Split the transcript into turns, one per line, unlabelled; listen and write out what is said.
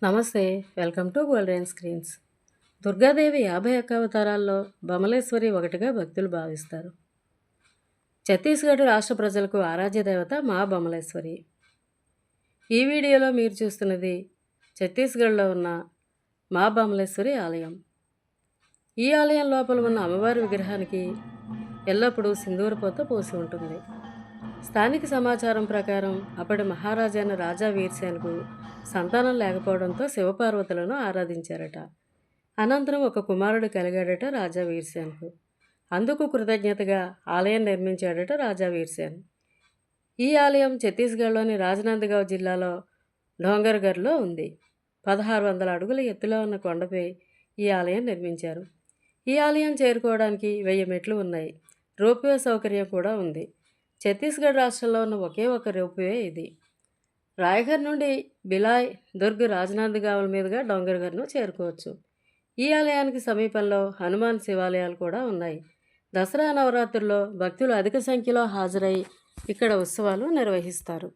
నమస్తే, welcome to golden screens. Durgadevi 51 అవతారాల్లో బమలేశ్వరి ఒకటిగా భక్తులు భావిస్తారు. ఛత్తీస్గఢ్ రాష్ట్ర ప్రజలకు ఆరాధ్య దేవత మా బమలేశ్వరి. ఈ వీడియోలో మీరు చూస్తున్నది ఛత్తీస్గఢ్లో ఉన్న మా బమలేశ్వరి ఆలయం. ఈ ఆలయం లోపల ఉన్న అమ్మవారి విగ్రహానికి ఎల్లప్పుడూ సింధూరపోత పోసి ఉంటుంది. స్థానిక సమాచారం ప్రకారం అప్పటి మహారాజైన రాజా వీర్సేన్కు సంతానం లేకపోవడంతో శివపార్వతులను ఆరాధించారట. అనంతరం ఒక కుమారుడు కలిగాడట రాజా వీర్సేన్కు. అందుకు కృతజ్ఞతగా ఆలయం నిర్మించాడట రాజా వీర్సేన్. ఈ ఆలయం ఛత్తీస్గఢ్లోని రాజ్నందగావ్ జిల్లాలో డోంగర్ఘర్లో ఉంది. 1600 అడుగుల ఎత్తులో ఉన్న కొండపై ఈ ఆలయం నిర్మించారు. ఈ ఆలయం చేరుకోవడానికి 1000 మెట్లు ఉన్నాయి. రోప్వే సౌకర్యం కూడా ఉంది. ఛత్తీస్గఢ్ రాష్ట్రంలో ఉన్న ఒకే ఒక రోప్వే ఇది. రాయ్ఘర్ నుండి బిలాయ్, దుర్గ్, రాజ్నందగావ్ల మీదుగా డోంగర్ఘర్ను చేరుకోవచ్చు. ఈ ఆలయానికి సమీపంలో హనుమాన్ శివాలయాలు కూడా ఉన్నాయి. దసరా నవరాత్రుల్లో భక్తులు అధిక సంఖ్యలో హాజరై ఇక్కడ ఉత్సవాలు నిర్వహిస్తారు.